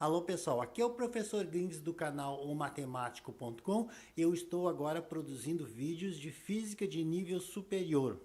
Alô pessoal, aqui é o professor Grings do canal omatemático.com. Eu estou agora produzindo vídeos de física de nível superior.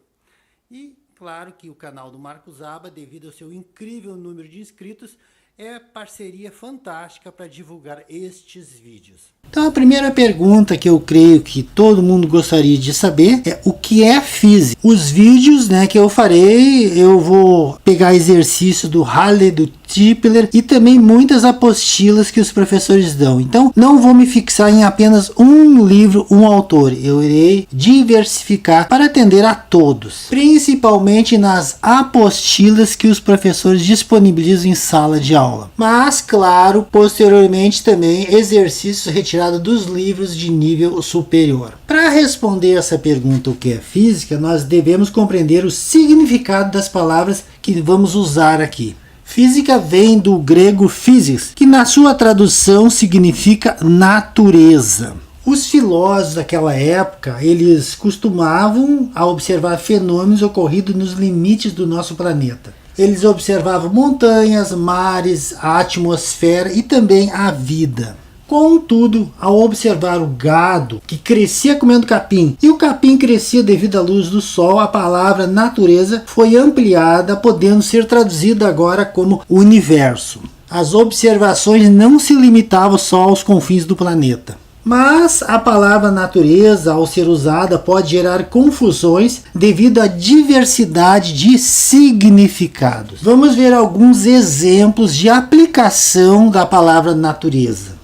E claro que o canal do Marcos Aba, devido ao seu incrível número de inscritos, é parceria fantástica para divulgar estes vídeos. Então a primeira pergunta que eu creio que todo mundo gostaria de saber é o que é física. Os vídeos que eu farei, eu vou pegar exercício do Halley, do Tipler e também muitas apostilas que os professores dão. Então não vou me fixar em apenas um livro, um autor. Eu irei diversificar para atender a todos, principalmente nas apostilas que os professores disponibilizam em sala de aula. Mas claro, posteriormente também exercícios retirados dos livros de nível superior. Para responder essa pergunta, o que é física, nós devemos compreender o significado das palavras que vamos usar aqui. Física vem do grego physis, que na sua tradução significa natureza. Os filósofos daquela época, eles costumavam a observar fenômenos ocorridos nos limites do nosso planeta. Eles observavam montanhas, mares, a atmosfera e também a vida. Contudo, ao observar o gado que crescia comendo capim e o capim crescia devido à luz do sol, a palavra natureza foi ampliada, podendo ser traduzida agora como universo. As observações não se limitavam só aos confins do planeta. Mas a palavra natureza, ao ser usada, pode gerar confusões devido à diversidade de significados. Vamos ver alguns exemplos de aplicação da palavra natureza.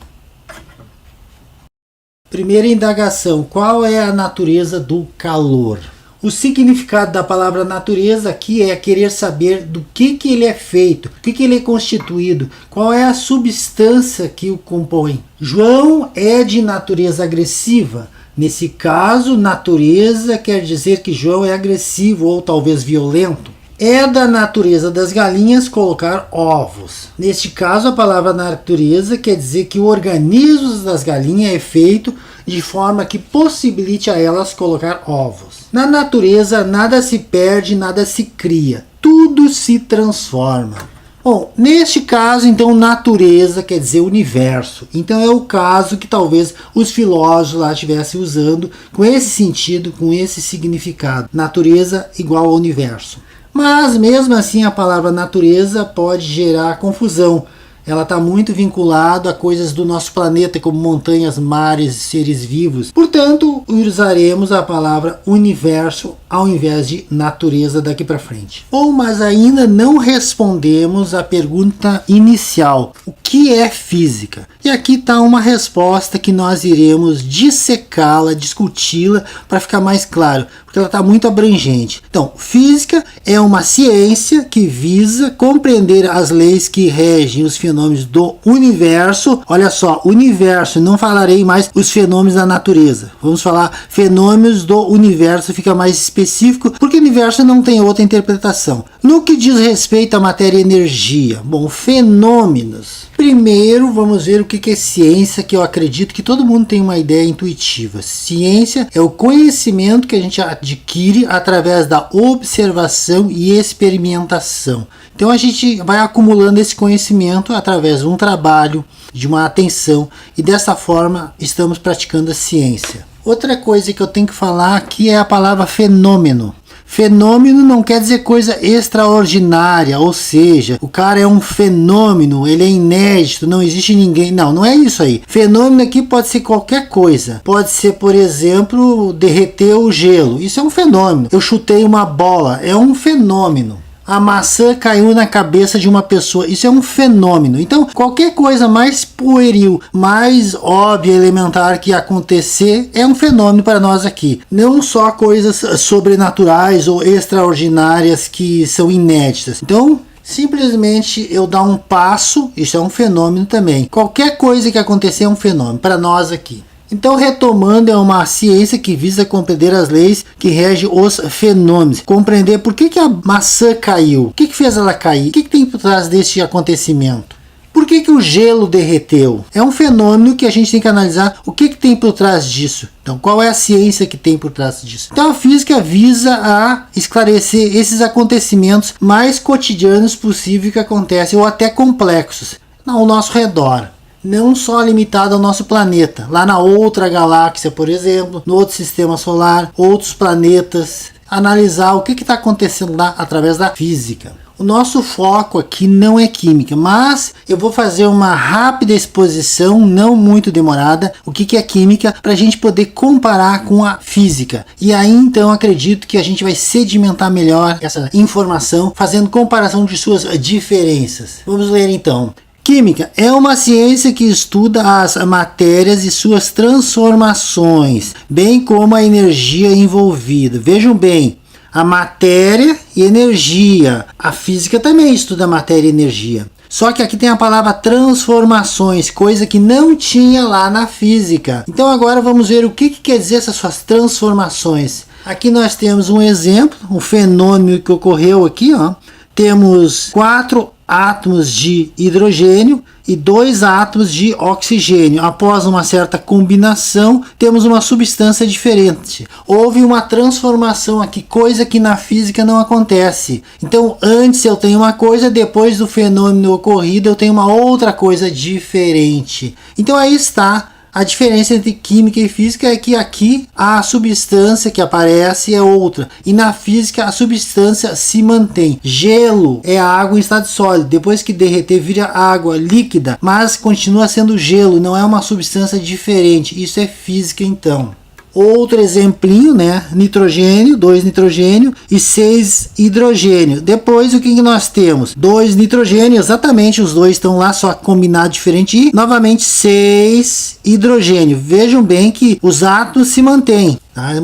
Primeira indagação: qual é a natureza do calor? O significado da palavra natureza aqui é querer saber do que ele é feito, do que ele é constituído, qual é a substância que o compõe. João é de natureza agressiva. Nesse caso, natureza quer dizer que João é agressivo ou talvez violento. É da natureza das galinhas colocar ovos. Neste caso, a palavra natureza quer dizer que o organismo das galinhas é feito de forma que possibilite a elas colocar ovos. Na natureza, nada se perde, nada se cria. Tudo se transforma. Bom, neste caso, então, natureza quer dizer universo. Então é o caso que talvez os filósofos lá estivessem usando com esse sentido, com esse significado. Natureza igual ao universo. Mas mesmo assim a palavra natureza pode gerar confusão. Ela está muito vinculada a coisas do nosso planeta, como montanhas, mares, seres vivos. Portanto, usaremos a palavra universo ao invés de natureza daqui para frente. Mas ainda não respondemos a pergunta inicial: o que é física? E aqui está uma resposta que nós iremos dissecá-la, discuti-la para ficar mais claro, porque ela está muito abrangente. Então, física é uma ciência que visa compreender as leis que regem os fenômenos do universo. Olha só, universo, não falarei mais os fenômenos da natureza. Vamos falar fenômenos do universo, fica mais específico, porque o universo não tem outra interpretação. No que diz respeito à matéria e energia, fenômenos. Primeiro, vamos ver o que é ciência, que eu acredito que todo mundo tem uma ideia intuitiva. Ciência é o conhecimento que a gente adquire através da observação e experimentação. Então a gente vai acumulando esse conhecimento através de um trabalho, de uma atenção, e dessa forma estamos praticando a ciência. Outra coisa que eu tenho que falar aqui é a palavra fenômeno. Fenômeno não quer dizer coisa extraordinária, ou seja, o cara é um fenômeno, ele é inédito, não existe ninguém. Não é isso aí. Fenômeno aqui pode ser qualquer coisa. Pode ser, por exemplo, derreter o gelo. Isso é um fenômeno. Eu chutei uma bola, é um fenômeno. A maçã caiu na cabeça de uma pessoa. Isso é um fenômeno. Então, qualquer coisa mais pueril, mais óbvia, elementar que acontecer, é um fenômeno para nós aqui. Não só coisas sobrenaturais ou extraordinárias que são inéditas. Então, simplesmente eu dar um passo, isso é um fenômeno também. Qualquer coisa que acontecer é um fenômeno para nós aqui. Então, retomando, é uma ciência que visa compreender as leis que regem os fenômenos. Compreender por que a maçã caiu, o que fez ela cair, o que tem por trás deste acontecimento. Por que o gelo derreteu? É um fenômeno que a gente tem que analisar o que tem por trás disso. Então, qual é a ciência que tem por trás disso? Então, a física visa a esclarecer esses acontecimentos mais cotidianos possíveis que acontecem, ou até complexos. ao nosso redor. Não só limitado ao nosso planeta, lá na outra galáxia, por exemplo, no outro sistema solar, outros planetas, analisar o que está acontecendo lá através da física. O nosso foco aqui não é química, mas eu vou fazer uma rápida exposição, não muito demorada, o que é química, para a gente poder comparar com a física. E aí então acredito que a gente vai sedimentar melhor essa informação, fazendo comparação de suas diferenças. Vamos ler então. Química é uma ciência que estuda as matérias e suas transformações, bem como a energia envolvida. Vejam bem, a matéria e energia. A física também estuda matéria e energia. Só que aqui tem a palavra transformações, coisa que não tinha lá na física. Então agora vamos ver o que quer dizer essas suas transformações. Aqui nós temos um exemplo, um fenômeno que ocorreu aqui, ó. Temos 4 átomos de hidrogênio e 2 átomos de oxigênio. Após uma certa combinação, temos uma substância diferente. Houve uma transformação aqui, coisa que na física não acontece. Então, antes eu tenho uma coisa, depois do fenômeno ocorrido, eu tenho uma outra coisa diferente. Então, aí está. A diferença entre química e física é que aqui a substância que aparece é outra. E na física a substância se mantém. Gelo é a água em estado sólido. Depois que derreter vira água líquida. Mas continua sendo gelo. Não é uma substância diferente. Isso é física então. Outro exemplinho, né? Nitrogênio, 2 nitrogênio e 6 hidrogênio. Depois o que nós temos? 2 nitrogênio, exatamente os dois estão lá, só combinado diferente. E novamente 6 hidrogênio. Vejam bem que os átomos se mantêm.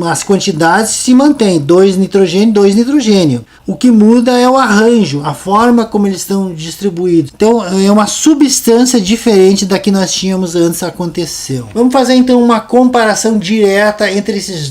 As quantidades se mantêm, 2 nitrogênio, 2 nitrogênio. O que muda é o arranjo, a forma como eles estão distribuídos. Então é uma substância diferente da que nós tínhamos antes aconteceu. Vamos fazer então uma comparação direta entre essas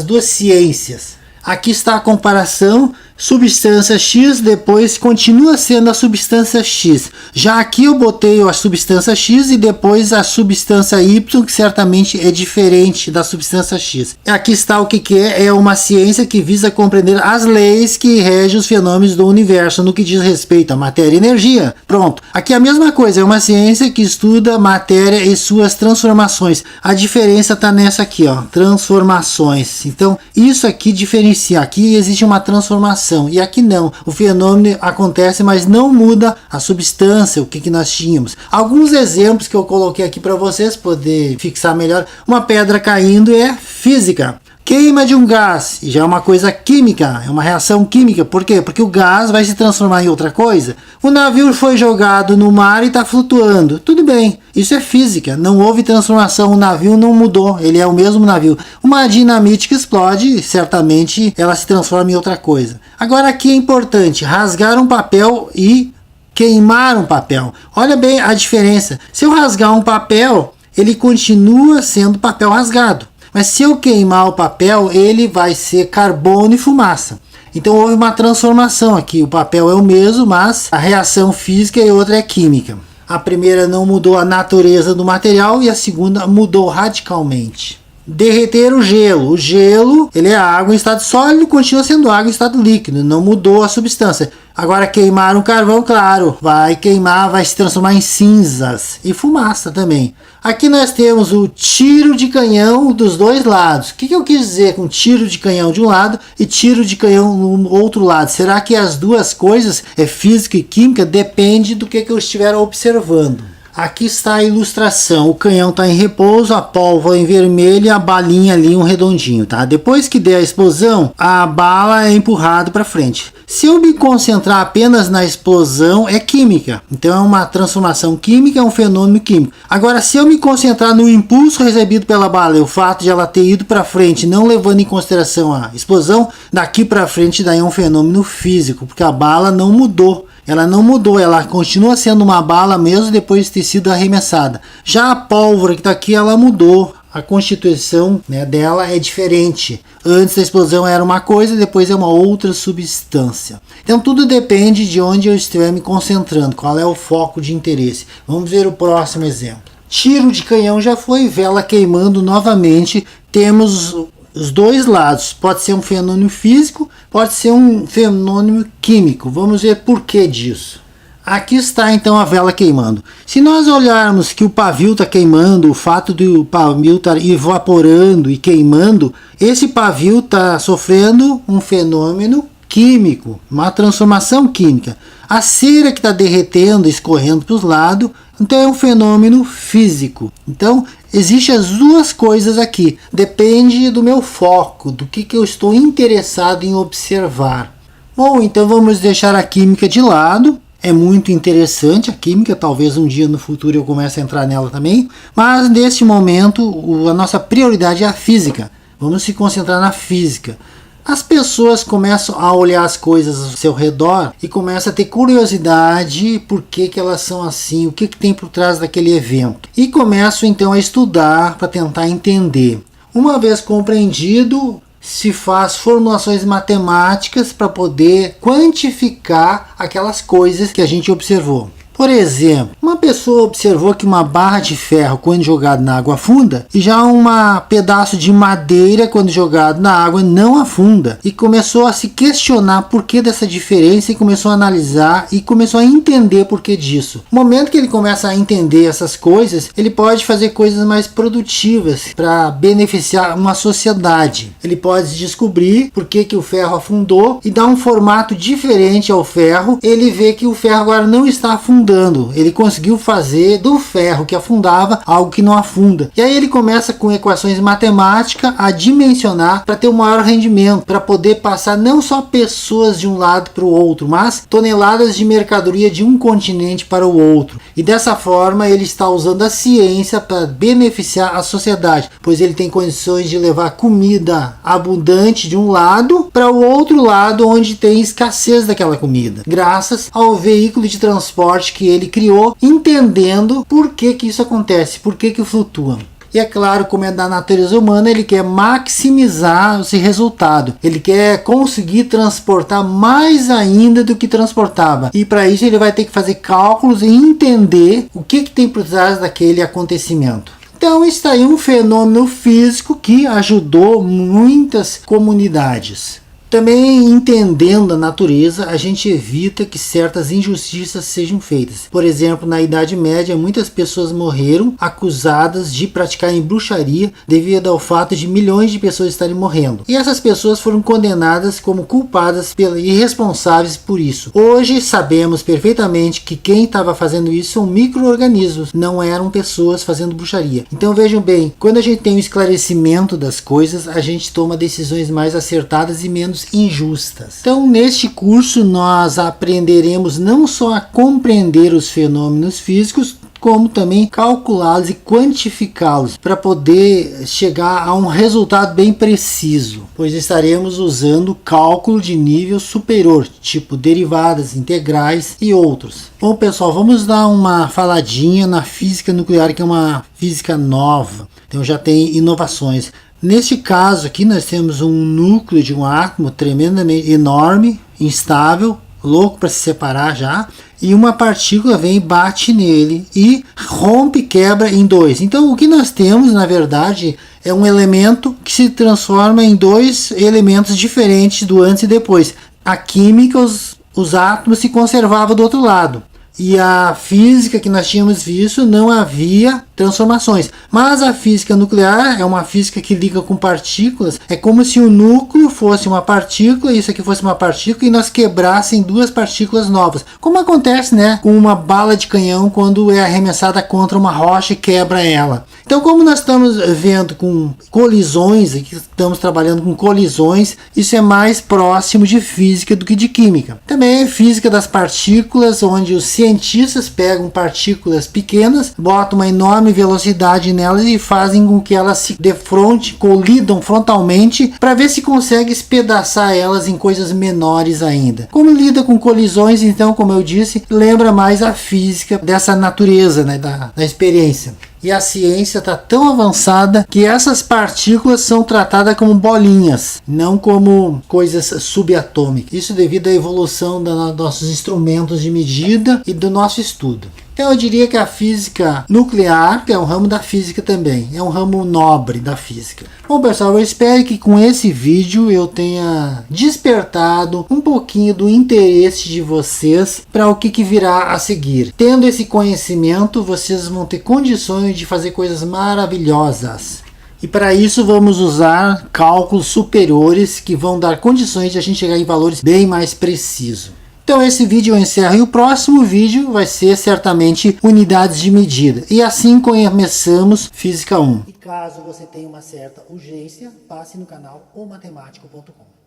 duas ciências. Aqui está a comparação, substância X, depois continua sendo a substância X. Já aqui eu botei a substância X e depois a substância Y, que certamente é diferente da substância X. Aqui está o que é uma ciência que visa compreender as leis que regem os fenômenos do universo, no que diz respeito à matéria e energia. Pronto. Aqui é a mesma coisa, é uma ciência que estuda matéria e suas transformações. A diferença está nessa aqui, ó, transformações. Então, isso aqui diferencia. Aqui existe uma transformação e aqui não. O fenômeno acontece, mas não muda a substância, o que nós tínhamos. Alguns exemplos que eu coloquei aqui para vocês poder fixar melhor. Uma pedra caindo é física. Queima de um gás, já é uma coisa química, é uma reação química. Por quê? Porque o gás vai se transformar em outra coisa. O navio foi jogado no mar e está flutuando. Tudo bem, isso é física, não houve transformação, o navio não mudou, ele é o mesmo navio. Uma dinamite que explode, certamente ela se transforma em outra coisa. Agora aqui é importante, rasgar um papel e queimar um papel. Olha bem a diferença. Se eu rasgar um papel, ele continua sendo papel rasgado. Mas se eu queimar o papel, ele vai ser carbono e fumaça. Então houve uma transformação aqui. O papel é o mesmo, mas a reação física e outra é química. A primeira não mudou a natureza do material e a segunda mudou radicalmente. Derreter o gelo. O gelo, ele é água em estado sólido, continua sendo água em estado líquido, não mudou a substância. Agora queimar um carvão, claro, vai queimar, vai se transformar em cinzas e fumaça também. Aqui nós temos o tiro de canhão dos dois lados. O que eu quis dizer com tiro de canhão de um lado e tiro de canhão no outro lado? Será que as duas coisas, física e química, depende do que eu estiver observando? Aqui está a ilustração, o canhão está em repouso, a pólvora em vermelho e a balinha ali um redondinho, tá? Depois que der a explosão, a bala é empurrada para frente. Se eu me concentrar apenas na explosão, é química. Então é uma transformação química, é um fenômeno químico. Agora, se eu me concentrar no impulso recebido pela bala, o fato de ela ter ido para frente, não levando em consideração a explosão, daqui para frente daí é um fenômeno físico, porque a bala não mudou. Ela não mudou, ela continua sendo uma bala mesmo depois de ter sido arremessada. Já a pólvora que está aqui, ela mudou. A constituição, né, dela é diferente. Antes da explosão era uma coisa, depois é uma outra substância. Então tudo depende de onde eu estiver me concentrando, qual é o foco de interesse. Vamos ver o próximo exemplo. Tiro de canhão já foi, vela queimando novamente. Temos os dois lados. Pode ser um fenômeno físico, pode ser um fenômeno químico. Vamos ver por que disso. Aqui está então a vela queimando. Se nós olharmos que o pavio está queimando, o fato do pavio estar evaporando e queimando, esse pavio está sofrendo um fenômeno químico, uma transformação química. A cera que está derretendo, escorrendo para os lados, então é um fenômeno físico. Então existem as duas coisas aqui. Depende do meu foco, do que eu estou interessado em observar. Bom, então vamos deixar a química de lado. É muito interessante a química, talvez um dia no futuro eu comece a entrar nela também, mas neste momento a nossa prioridade é a física. Vamos se concentrar na física. As pessoas começam a olhar as coisas ao seu redor e começam a ter curiosidade por que elas são assim, o que tem por trás daquele evento. E começam então a estudar para tentar entender. Uma vez compreendido, se faz formulações matemáticas para poder quantificar aquelas coisas que a gente observou. Por exemplo, uma pessoa observou que uma barra de ferro, quando jogado na água, afunda, e já um pedaço de madeira, quando jogado na água, não afunda. E começou a se questionar por que dessa diferença e começou a analisar e começou a entender por que disso. No momento que ele começa a entender essas coisas, ele pode fazer coisas mais produtivas para beneficiar uma sociedade. Ele pode descobrir por que o ferro afundou e dar um formato diferente ao ferro. Ele vê que o ferro agora não está afundando. Ele conseguiu fazer do ferro que afundava algo que não afunda. E aí ele começa com equações matemáticas a dimensionar para ter um maior rendimento, para poder passar não só pessoas de um lado para o outro, mas toneladas de mercadoria de um continente para o outro. E dessa forma ele está usando a ciência para beneficiar a sociedade, pois ele tem condições de levar comida abundante de um lado para o outro lado onde tem escassez daquela comida, graças ao veículo de transporte que ele criou, entendendo por que isso acontece, por que flutua. E é claro, como é da natureza humana, ele quer maximizar esse resultado. Ele quer conseguir transportar mais ainda do que transportava. E para isso ele vai ter que fazer cálculos e entender o que tem por trás daquele acontecimento. Então está aí um fenômeno físico que ajudou muitas comunidades. Também entendendo a natureza, a gente evita que certas injustiças sejam feitas. Por exemplo, na Idade Média, muitas pessoas morreram acusadas de praticarem bruxaria devido ao fato de milhões de pessoas estarem morrendo. E essas pessoas foram condenadas como culpadas e responsáveis por isso. Hoje sabemos perfeitamente que quem estava fazendo isso são micro-organismos, não eram pessoas fazendo bruxaria. Então vejam bem, quando a gente tem um esclarecimento das coisas, a gente toma decisões mais acertadas e menos injustas. Então, neste curso nós aprenderemos não só a compreender os fenômenos físicos, como também calculá-los e quantificá-los para poder chegar a um resultado bem preciso, pois estaremos usando cálculo de nível superior, tipo derivadas, integrais e outros. Bom pessoal, vamos dar uma faladinha na física nuclear, que é uma física nova, então já tem inovações. Neste caso aqui nós temos um núcleo de um átomo tremendamente enorme, instável, louco para se separar já, e uma partícula vem e bate nele e rompe, quebra em dois. Então o que nós temos na verdade é um elemento que se transforma em dois elementos diferentes do antes e depois. A química, os átomos se conservavam do outro lado. E a física que nós tínhamos visto não havia transformações. Mas a física nuclear é uma física que liga com partículas. É como se o núcleo fosse uma partícula, isso aqui fosse uma partícula, e nós quebrassem duas partículas novas. Como acontece, né, com uma bala de canhão quando é arremessada contra uma rocha e quebra ela. Então, como nós estamos vendo com colisões, aqui estamos trabalhando com colisões, isso é mais próximo de física do que de química. Também é física das partículas, onde os cientistas pegam partículas pequenas, botam uma enorme velocidade nelas e fazem com que elas se defrontem, colidam frontalmente para ver se consegue espedaçar elas em coisas menores ainda. Como lida com colisões, então, como eu disse, lembra mais a física dessa natureza, né, da experiência. E a ciência está tão avançada que essas partículas são tratadas como bolinhas, não como coisas subatômicas. Isso devido à evolução dos nossos instrumentos de medida e do nosso estudo. Então eu diria que a física nuclear é um ramo da física também, é um ramo nobre da física. Bom pessoal, eu espero que com esse vídeo eu tenha despertado um pouquinho do interesse de vocês para o que virá a seguir. Tendo esse conhecimento, vocês vão ter condições de fazer coisas maravilhosas. E para isso vamos usar cálculos superiores que vão dar condições de a gente chegar em valores bem mais precisos. Então esse vídeo eu encerro e o próximo vídeo vai ser certamente unidades de medida. E assim começamos Física 1. E caso você tenha uma certa urgência, passe no canal omatemático.com.